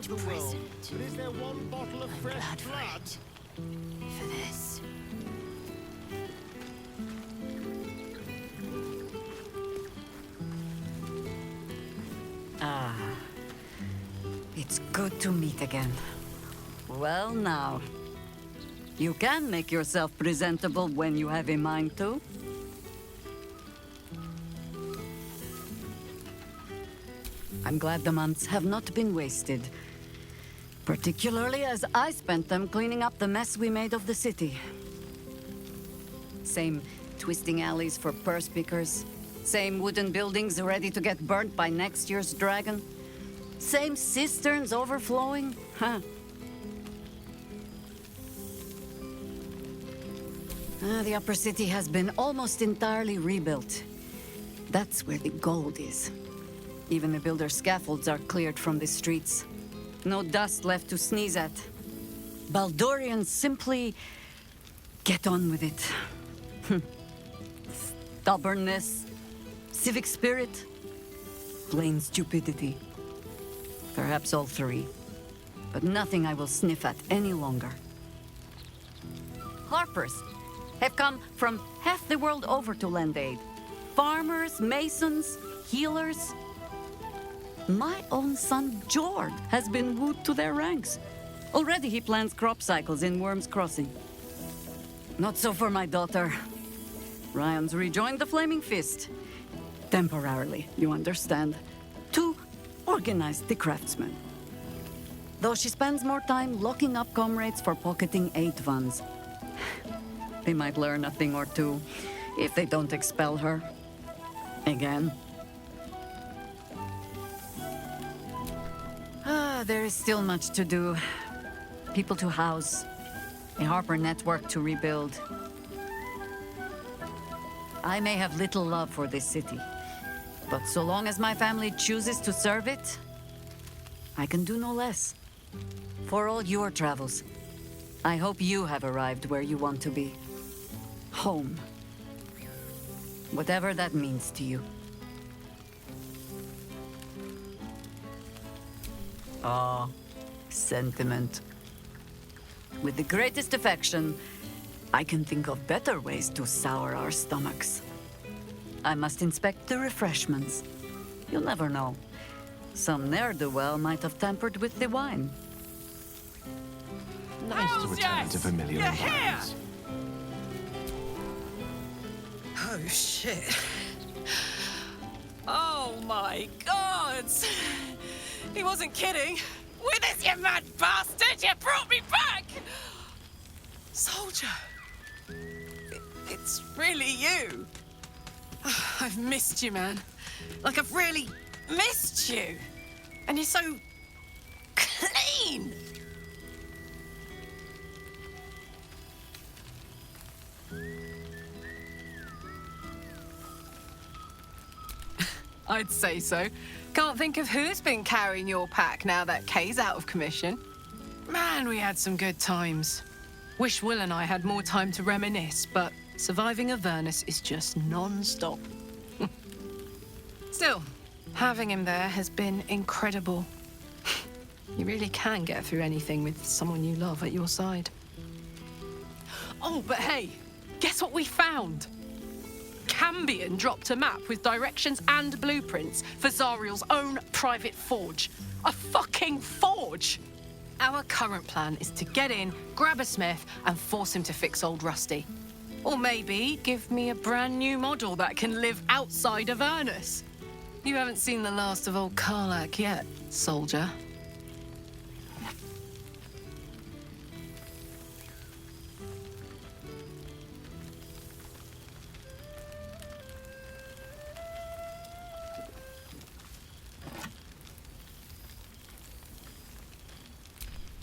strange precedent. But is there one bottle of I'm fresh glad for blood? it. For this. Ah, it's good to meet again. Well now, you can make yourself presentable when you have a mind to. I'm glad the months have not been wasted. Particularly as I spent them cleaning up the mess we made of the city. Same twisting alleys for purse pickers. Same wooden buildings ready to get burnt by next year's dragon. Same cisterns overflowing. Huh. The upper city has been almost entirely rebuilt. That's where the gold is. Even the builder's scaffolds are cleared from the streets. No dust left to sneeze at. Baldurians simply get on with it. Stubbornness, civic spirit, plain stupidity. Perhaps all three, but nothing I will sniff at any longer. Harpers have come from half the world over to lend aid. Farmers, masons, healers. My own son, Jord, has been wooed to their ranks. Already he plans crop cycles in Worm's Crossing. Not so for my daughter. Ryan's rejoined the Flaming Fist. Temporarily, you understand. To organize the craftsmen. Though she spends more time locking up comrades for pocketing aid funds. They might learn a thing or two, if they don't expel her. Again. There is still much to do. People to house. A Harper network to rebuild. I may have little love for this city, but so long as my family chooses to serve it, I can do no less. For all your travels, I hope you have arrived where you want to be. Home. Whatever that means to you. Ah, sentiment. With the greatest affection, I can think of better ways to sour our stomachs. I must inspect the refreshments. You'll never know. Some ne'er-do-well might have tampered with the wine. Nice to return to familiar environments. Oh, shit. Oh, my God. He wasn't kidding. With us, you mad bastard! You brought me back! Soldier. It's really you. I've missed you, man. Like, I've really missed you. And you're so clean. I'd say so. Can't think of who's been carrying your pack now that Kay's out of commission. Man, we had some good times. Wish Will and I had more time to reminisce, but surviving Avernus is just non-stop. Still, having him there has been incredible. You really can get through anything with someone you love at your side. Oh, but hey, guess what we found? Cambion dropped a map with directions and blueprints for Zariel's own private forge. A fucking forge! Our current plan is to get in, grab a smith, and force him to fix old Rusty. Or maybe give me a brand new model that can live outside of Avernus. You haven't seen the last of old Karlak yet, soldier.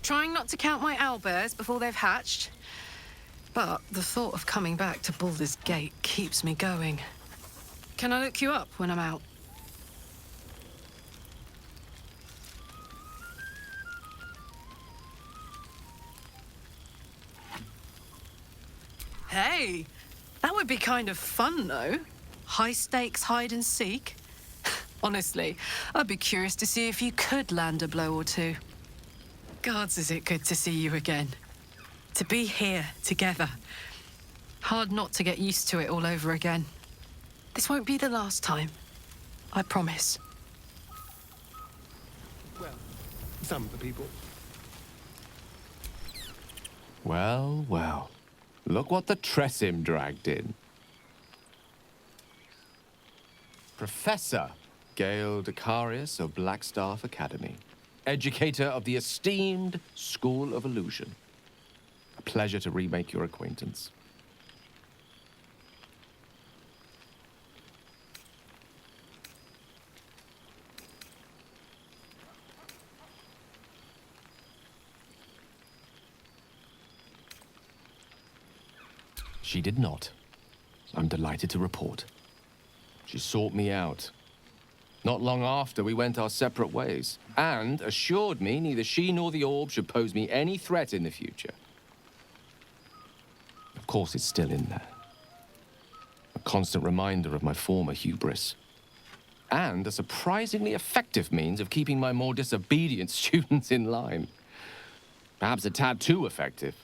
Trying not to count my owlbears before they've hatched. But the thought of coming back to Baldur's Gate keeps me going. Can I look you up when I'm out? Hey, that would be kind of fun, though. High stakes hide and seek. Honestly, I'd be curious to see if you could land a blow or two. Gods, is it good to see you again. To be here, together. Hard not to get used to it all over again. This won't be the last time. I promise. Well, some of the people. Well, well. Look what the Tressim dragged in. Professor Gale Decarius of Blackstaff Academy. Educator of the esteemed School of Illusion. A pleasure to remake your acquaintance. She did not. I'm delighted to report. She sought me out. Not long after, we went our separate ways, and assured me neither she nor the orb should pose me any threat in the future. Of course, it's still in there. A constant reminder of my former hubris. And a surprisingly effective means of keeping my more disobedient students in line. Perhaps a tad too effective.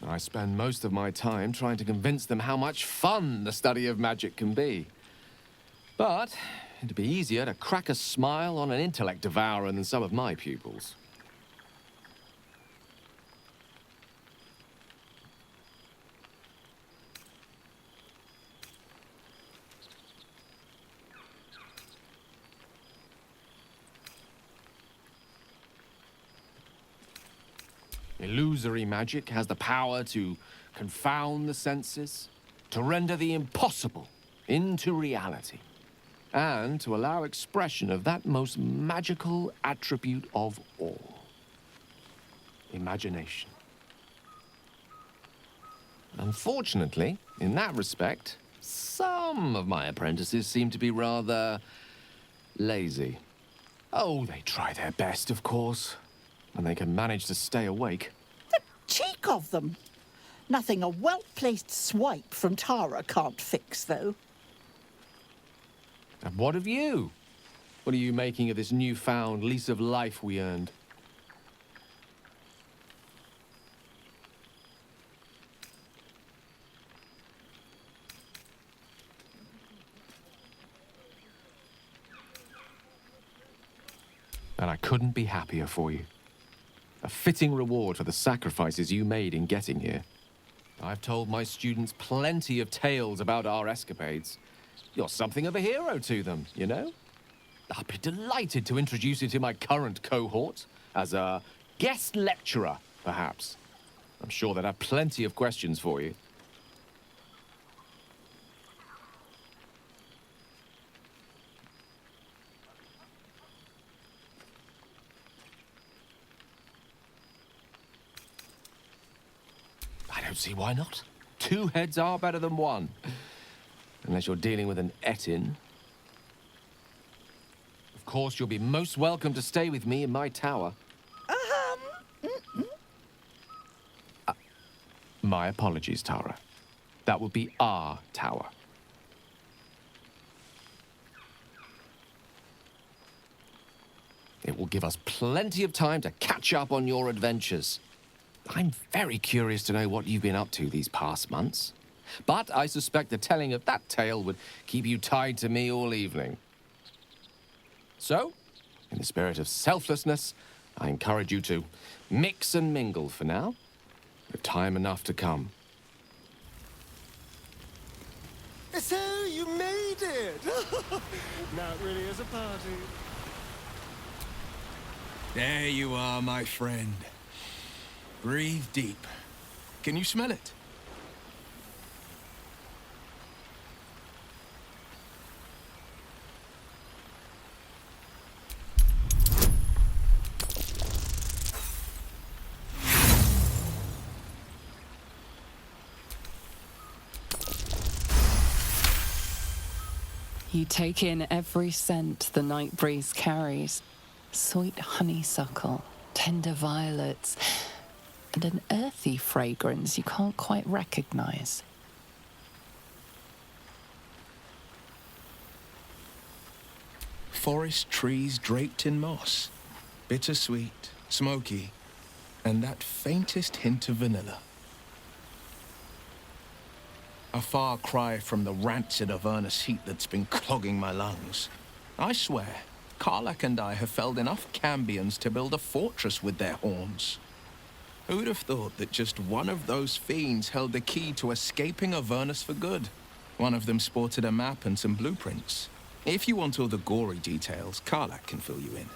I spend most of my time trying to convince them how much fun the study of magic can be. But it'd be easier to crack a smile on an intellect devourer than some of my pupils. Illusory magic has the power to confound the senses, to render the impossible into reality, and to allow expression of that most magical attribute of all, imagination. Unfortunately, in that respect, some of my apprentices seem to be rather lazy. Oh, they try their best, of course, and they can manage to stay awake. The cheek of them! Nothing a well-placed swipe from Tara can't fix, though. And what of you? What are you making of this newfound lease of life we earned? And I couldn't be happier for you. A fitting reward for the sacrifices you made in getting here. I've told my students plenty of tales about our escapades. You're something of a hero to them, you know? I'd be delighted to introduce you to my current cohort as a guest lecturer, perhaps. I'm sure they'd have plenty of questions for you. I don't see why not. Two heads are better than one. Unless you're dealing with an Etin. Of course, you'll be most welcome to stay with me in my tower. My apologies, Tara. That would be our tower. It will give us plenty of time to catch up on your adventures. I'm very curious to know what you've been up to these past months. But I suspect the telling of that tale would keep you tied to me all evening. So, in the spirit of selflessness, I encourage you to mix and mingle for now, with time enough to come. So you made it! Now it really is a party. There you are, my friend. Breathe deep. Can you smell it? You take in every scent the night breeze carries. Sweet honeysuckle, tender violets, and an earthy fragrance you can't quite recognize. Forest trees draped in moss. Bittersweet, smoky, and that faintest hint of vanilla. A far cry from the rancid Avernus heat that's been clogging my lungs. I swear, Karlach and I have felled enough Cambions to build a fortress with their horns. Who'd have thought that just one of those fiends held the key to escaping Avernus for good? One of them sported a map and some blueprints. If you want all the gory details, Karlach can fill you in.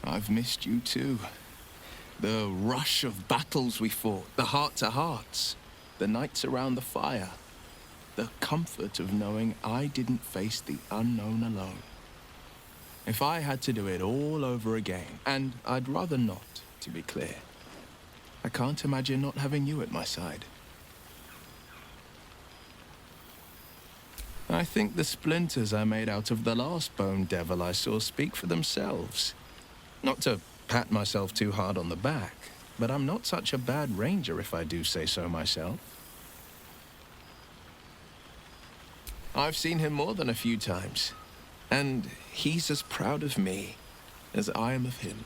I've missed you too. The rush of battles we fought, the heart-to-hearts, the nights around the fire, the comfort of knowing I didn't face the unknown alone. If I had to do it all over again, and I'd rather not, to be clear, I can't imagine not having you at my side. I think the splinters I made out of the last bone devil I saw speak for themselves. Not to pat myself too hard on the back, but I'm not such a bad ranger if I do say so myself. I've seen him more than a few times, and he's as proud of me as I am of him.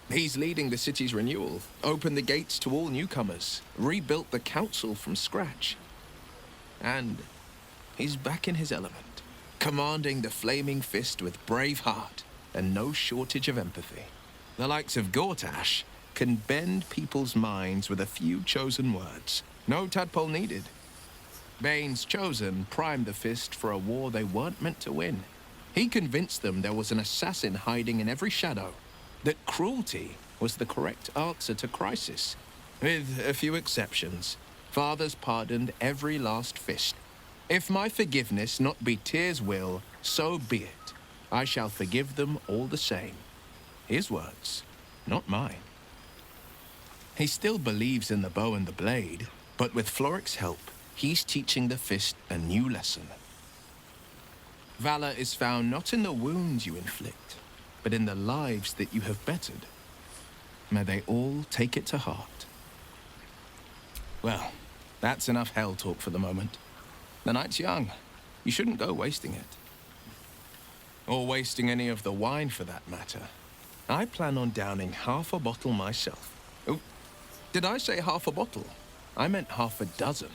He's leading the city's renewal, opened the gates to all newcomers, rebuilt the council from scratch. And he's back in his element, commanding the Flaming Fist with brave heart and no shortage of empathy. The likes of Gortash can bend people's minds with a few chosen words. No tadpole needed. Bane's Chosen primed the Fist for a war they weren't meant to win. He convinced them there was an assassin hiding in every shadow, that cruelty was the correct answer to crisis. With a few exceptions, fathers pardoned every last Fist. If my forgiveness not be Tyr's will, so be it. I shall forgive them all the same. His words, not mine. He still believes in the bow and the blade, but with Floric's help, he's teaching the Fist a new lesson. Valor is found not in the wounds you inflict, but in the lives that you have bettered. May they all take it to heart. Well, that's enough hell talk for the moment. The night's young. You shouldn't go wasting it. Or wasting any of the wine, for that matter. I plan on downing half a bottle myself. Oh, did I say half a bottle? I meant half a dozen.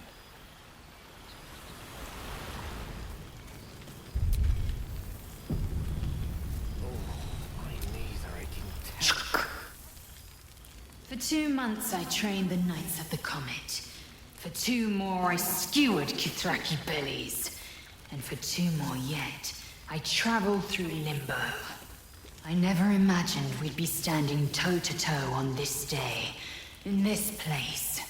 For 2 months I trained the Knights of the Comet. For 2 more I skewered Kithraki bellies. And for 2 more yet, I traveled through Limbo. I never imagined we'd be standing toe-to-toe on this day, in this place.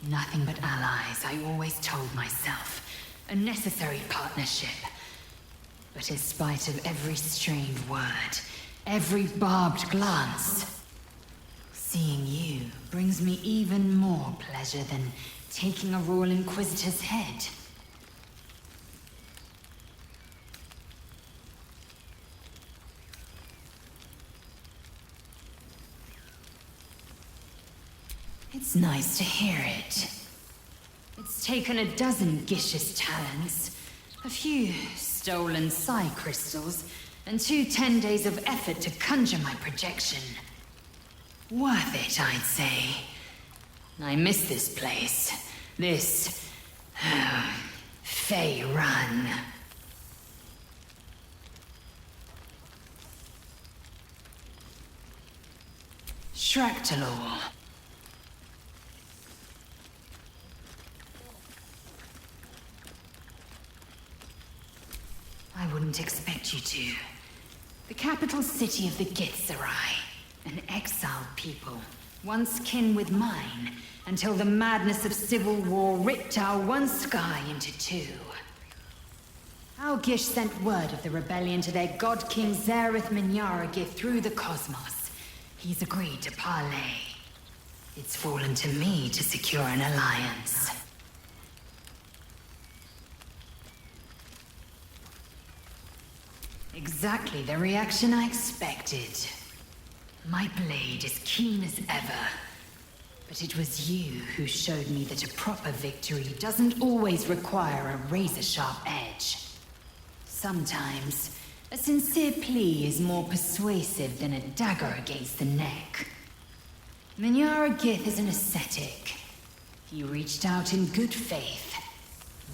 Nothing but allies, I always told myself. A necessary partnership. But in spite of every strained word, every barbed glance, seeing you brings me even more pleasure than taking a Royal Inquisitor's head. It's nice to hear it. It's taken a dozen Gish's talents, a few stolen psi crystals, and 2 10 days of effort to conjure my projection. Worth it, I'd say. I miss this place. This... Fey Run. Shractalor. I wouldn't expect you to. The capital city of the Githzerai. An exiled people, once kin with mine, until the madness of civil war ripped our one sky into 2. Our Gish sent word of the rebellion to their god king Zareth Minyaragith through the cosmos. He's agreed to parley. It's fallen to me to secure an alliance. Exactly the reaction I expected. My blade is keen as ever, But it was you who showed me that a proper victory doesn't always require a razor-sharp edge. Sometimes, a sincere plea is more persuasive than a dagger against the neck. Minyara Gith is an ascetic. He reached out in good faith.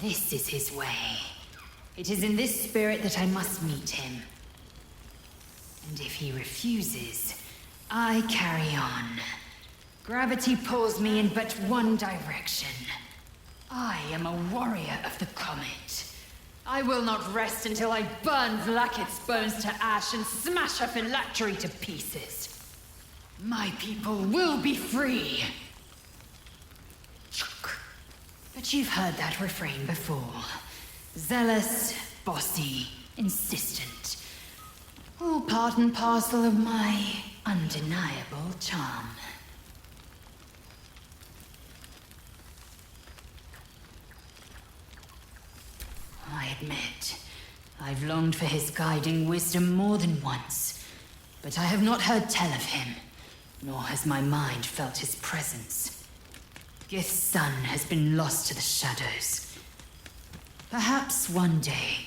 This is his way. It is in this spirit that I must meet him. And if he refuses, I carry on. Gravity pulls me in but one direction. I am a warrior of the comet. I will not rest until I burn Vlaakith's bones to ash and smash her phylactery to pieces. My people will be free. But you've heard that refrain before. Zealous, bossy, insistent. All part and parcel of my undeniable charm. I admit, I've longed for his guiding wisdom more than once, but I have not heard tell of him, nor has my mind felt his presence. Gith's son has been lost to the shadows. Perhaps one day,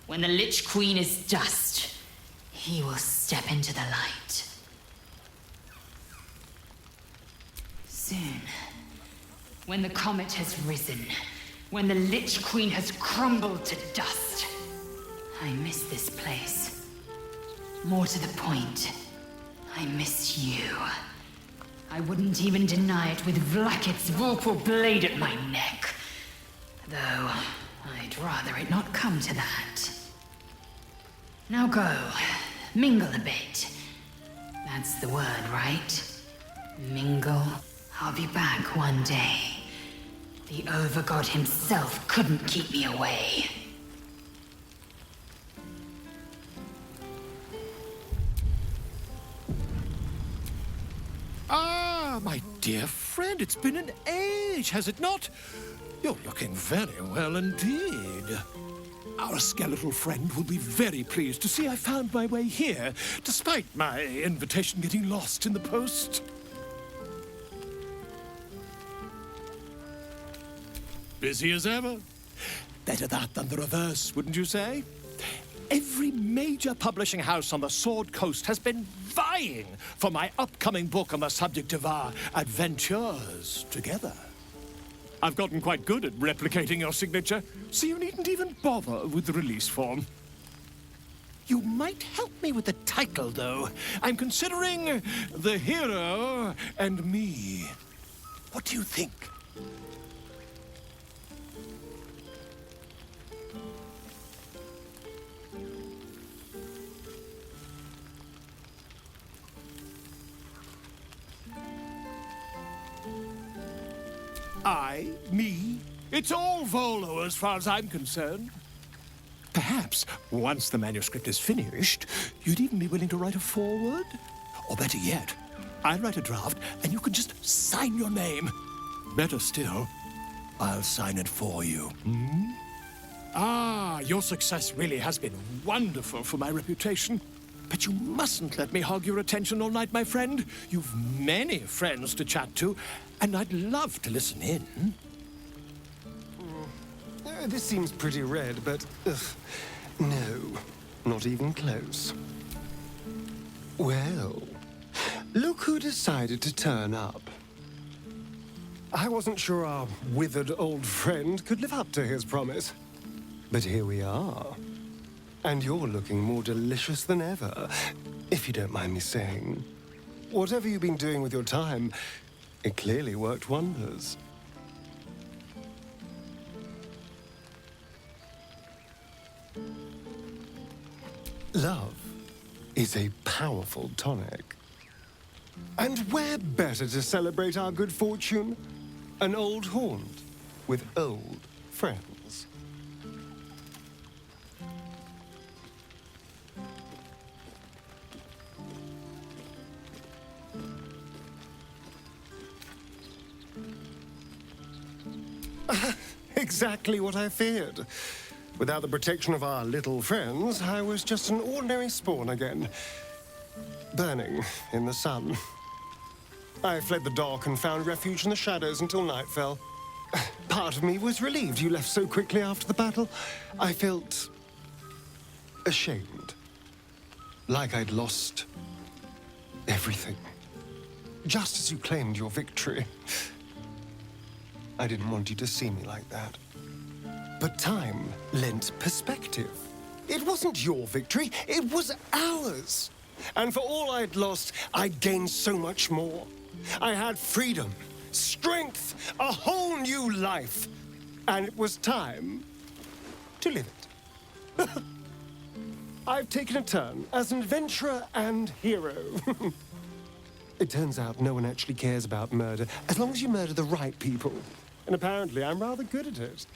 when the Lich Queen is dust, he will step into the light. Soon, when the comet has risen, when the Lich Queen has crumbled to dust, I miss this place. More to the point, I miss you. I wouldn't even deny it with Vlaakith's vorpal blade at my neck. Though, I'd rather it not come to that. Now go, mingle a bit. That's the word, right? Mingle. I'll be back one day. The Overgod himself couldn't keep me away. Ah, my dear friend, it's been an age, has it not? You're looking very well indeed. Our skeletal friend will be very pleased to see I found my way here, despite my invitation getting lost in the post. Busy as ever. Better that than the reverse, wouldn't you say? Every major publishing house on the Sword Coast has been vying for my upcoming book on the subject of our adventures together. I've gotten quite good at replicating your signature, so you needn't even bother with the release form. You might help me with the title, though. I'm considering The Hero and Me. What do you think? Me, it's all Volo as far as I'm concerned. Perhaps, once the manuscript is finished, you'd even be willing to write a foreword? Or better yet, I'll write a draft and you can just sign your name. Better still, I'll sign it for you. Ah, your success really has been wonderful for my reputation. But you mustn't let me hog your attention all night, my friend. You've many friends to chat to, and I'd love to listen in. This seems pretty red, but... no, not even close. Well, look who decided to turn up. I wasn't sure our withered old friend could live up to his promise. But here we are. And you're looking more delicious than ever, if you don't mind me saying. Whatever you've been doing with your time, it clearly worked wonders. Love is a powerful tonic. And where better to celebrate our good fortune? An old haunt with old friends. Exactly what I feared. Without the protection of our little friends, I was just an ordinary spawn again. Burning in the sun. I fled the dock and found refuge in the shadows until night fell. Part of me was relieved you left so quickly after the battle. I felt ashamed. Like I'd lost everything. Just as you claimed your victory. I didn't want you to see me like that. But time lent perspective. It wasn't your victory, it was ours. And for all I'd lost, I'd gained so much more. I had freedom, strength, a whole new life. And it was time to live it. I've taken a turn as an adventurer and hero. It turns out no one actually cares about murder, as long as you murder the right people. And apparently I'm rather good at it.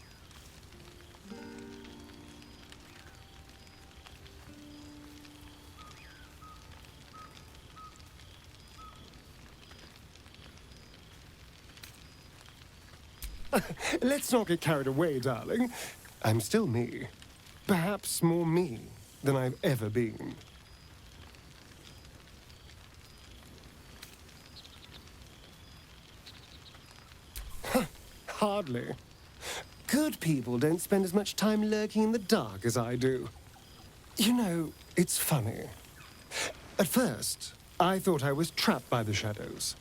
Let's not get carried away, darling. I'm still me. Perhaps more me than I've ever been. Hardly. Good people don't spend as much time lurking in the dark as I do. You know, it's funny. At first, I thought I was trapped by the shadows,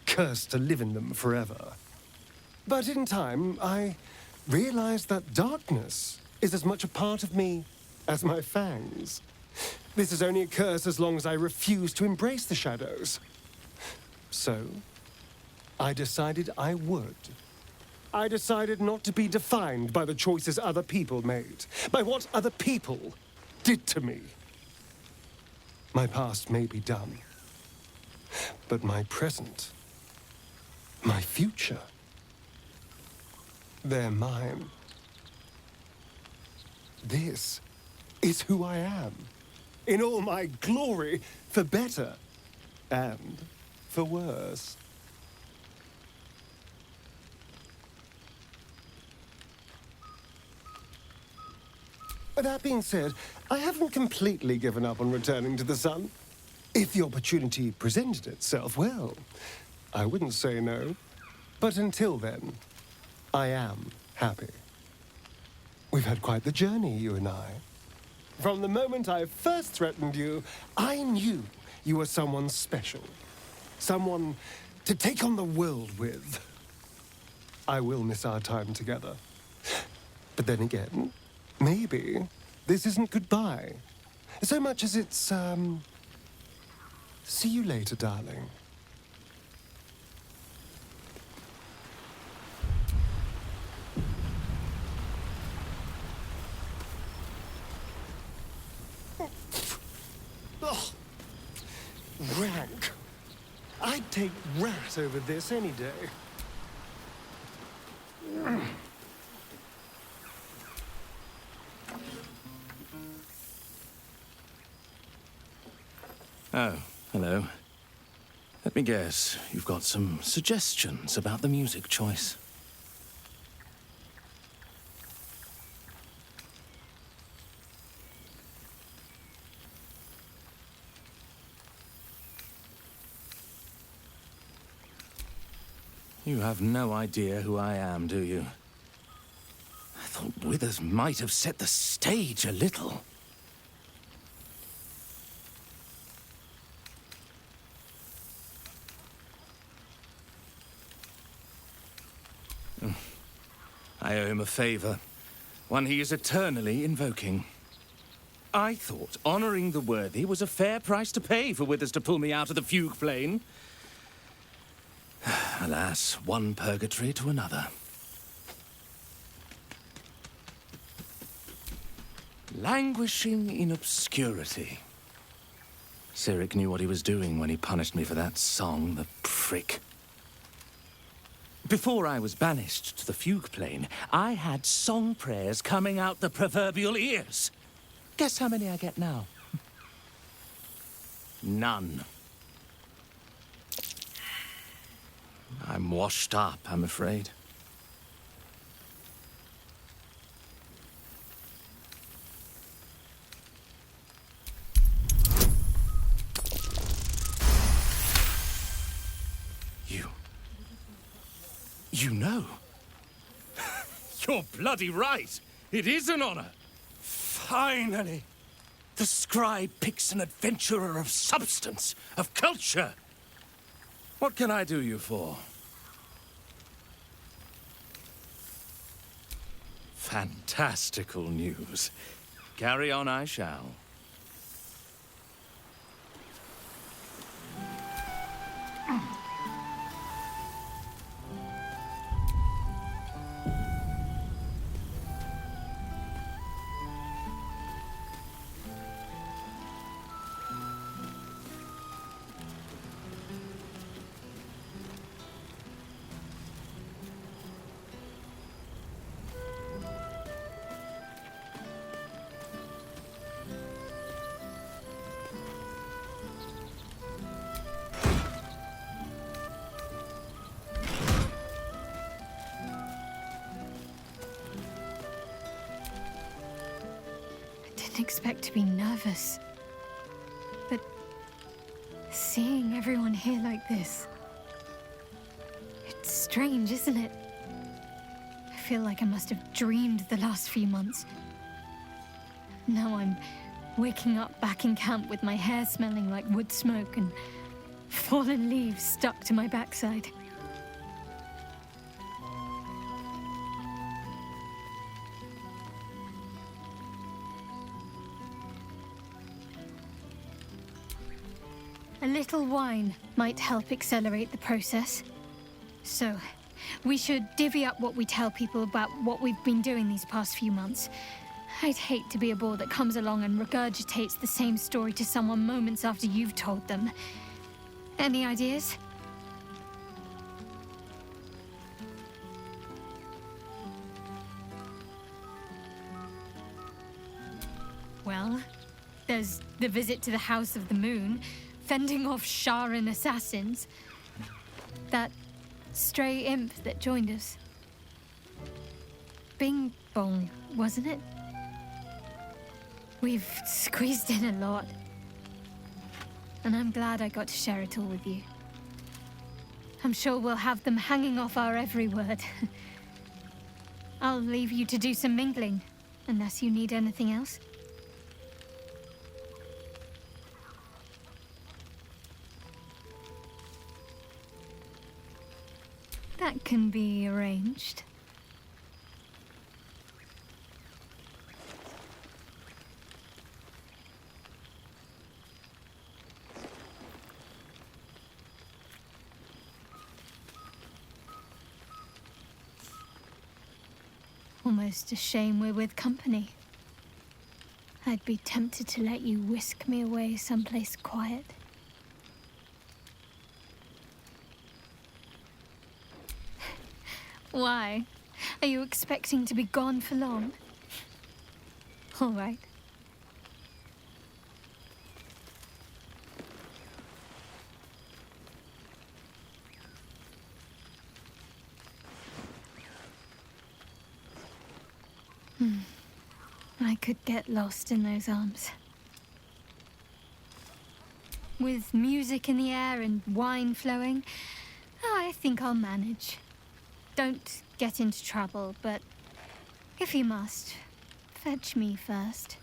cursed to live in them forever. But in time, I realized that darkness is as much a part of me as my fangs. This is only a curse as long as I refuse to embrace the shadows. So, I decided I would. I decided not to be defined by the choices other people made, by what other people did to me. My past may be done, but my present, my future, they're mine. This is who I am, in all my glory, for better and for worse. That being said, I haven't completely given up on returning to the sun. If the opportunity presented itself, well, I wouldn't say no. But until then, I am happy. We've had quite the journey, you and I. From the moment I first threatened you, I knew you were someone special. Someone to take on the world with. I will miss our time together. But then again, maybe this isn't goodbye. So much as it's, see you later, darling. Ugh. Rank. I'd take rat over this any day. Oh, hello. Let me guess, you've got some suggestions about the music choice. You have no idea who I am, do you? I thought Withers might have set the stage a little. I owe him a favor, one he is eternally invoking. I thought honoring the worthy was a fair price to pay for Withers to pull me out of the fugue plane. Alas, one purgatory to another. Languishing in obscurity. Cyric knew what he was doing when he punished me for that song, the prick. Before I was banished to the fugue plane, I had song prayers coming out the proverbial ears. Guess how many I get now? None. I'm washed up, I'm afraid. You know? You're bloody right. It is an honor. Finally, the scribe picks an adventurer of substance, of culture. What can I do you for? Fantastical news. Carry on I shall. Didn't expect to be nervous. But seeing everyone here like this, it's strange, isn't it? I feel like I must have dreamed the last few months. Now I'm waking up back in camp with my hair smelling like wood smoke and fallen leaves stuck to my backside. A little wine might help accelerate the process. So, we should divvy up what we tell people about what we've been doing these past few months. I'd hate to be a bore that comes along and regurgitates the same story to someone moments after you've told them. Any ideas? Well, there's the visit to the House of the Moon, fending off Sharan assassins. That stray imp that joined us. Bing bong, wasn't it? We've squeezed in a lot. And I'm glad I got to share it all with you. I'm sure we'll have them hanging off our every word. I'll leave you to do some mingling, unless you need anything else. That can be arranged. Almost a shame we're with company. I'd be tempted to let you whisk me away someplace quiet. Why? Are you expecting to be gone for long? All right. I could get lost in those arms. With music in the air and wine flowing, I think I'll manage. Don't get into trouble, but if you must, fetch me first.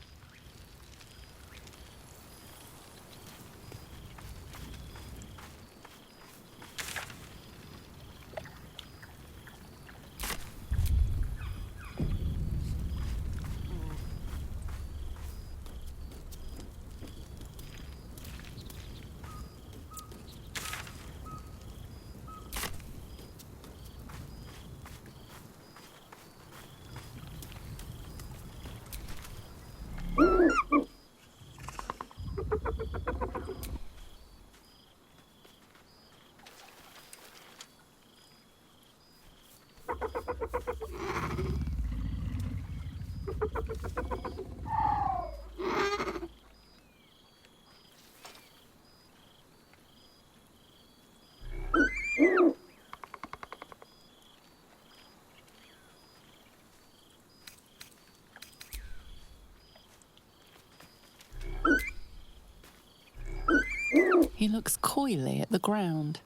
He looks coyly at the ground,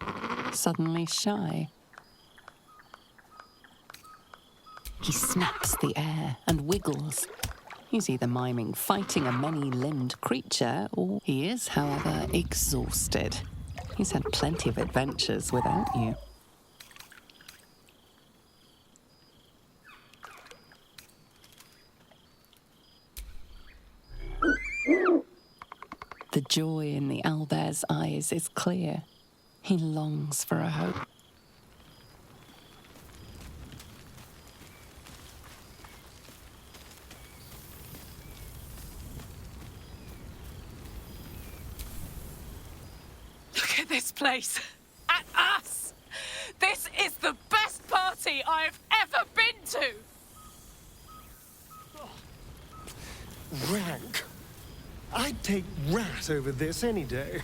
suddenly shy. He snaps the air and wiggles. He's either miming fighting a many-limbed creature, or he is, however, exhausted. He's had plenty of adventures without you. The joy in the owlbear's eyes is clear. He longs for a hope. Look at this place. At us. This is the best party I've ever been to. Rank. I'd take rat over this any day.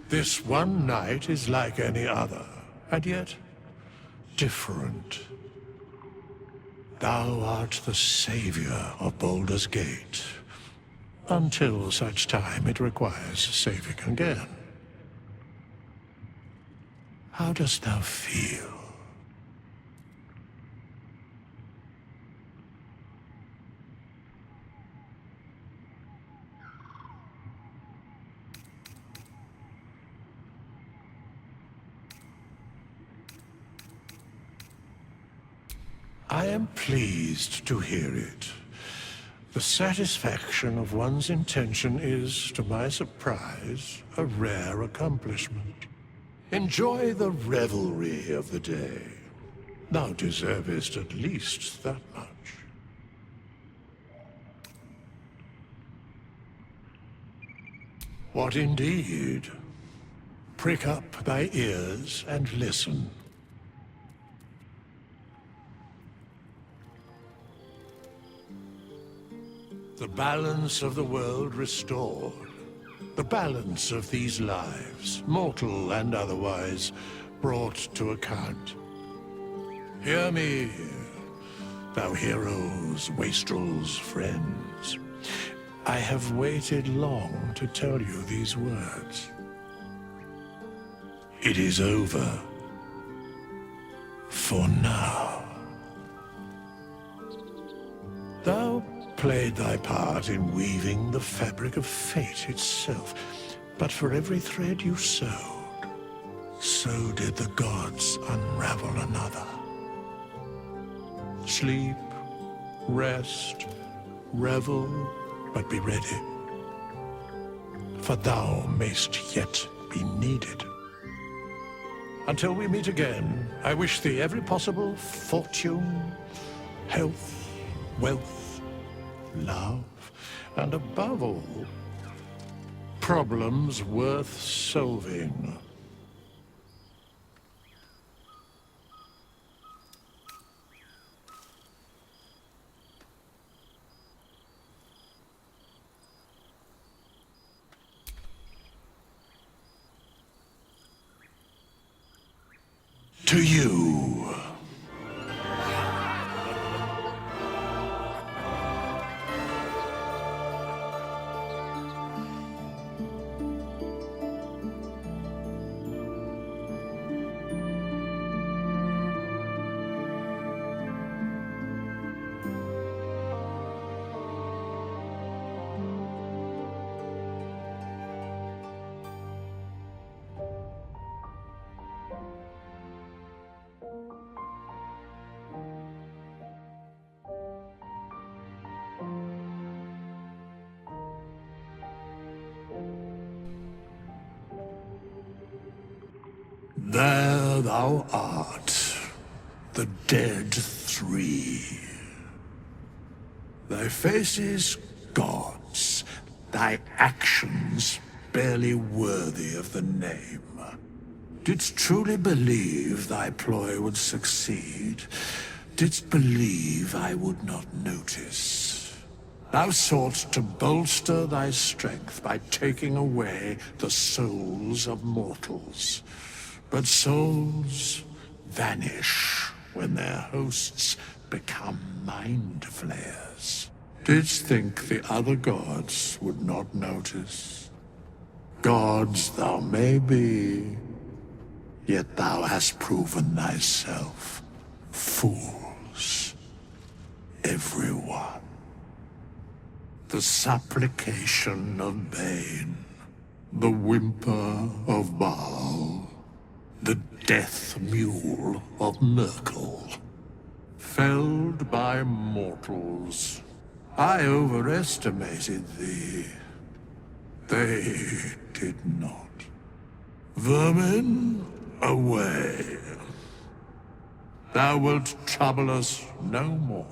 This one night is like any other, and yet different. Thou art the savior of Baldur's Gate, until such time it requires saving again. How dost thou feel? I am pleased to hear it. The satisfaction of one's intention is, to my surprise, a rare accomplishment. Enjoy the revelry of the day. Thou deservest at least that much. What indeed? Prick up thy ears and listen. The balance of the world restored. The balance of these lives, mortal and otherwise, brought to account. Hear me, thou heroes, wastrels, friends. I have waited long to tell you these words. It is over. For now. Thou played thy part in weaving the fabric of fate itself, but for every thread you sewed, so did the gods unravel another. Sleep, rest, revel, but be ready, for thou mayst yet be needed. Until we meet again, I wish thee every possible fortune, health, wealth, love, and above all, problems worth solving. To you. There thou art, the dead three. Thy face is God's, thy actions barely worthy of the name. Didst truly believe thy ploy would succeed? Didst believe I would not notice? Thou sought to bolster thy strength by taking away the souls of mortals. But souls vanish when their hosts become mind flayers. Didst think the other gods would not notice? Gods thou may be, yet thou hast proven thyself fools. Everyone. The supplication of Bane, the whimper of Baal, the death mule of Merkel. Felled by mortals. I overestimated thee. They did not. Vermin, away. Thou wilt trouble us no more.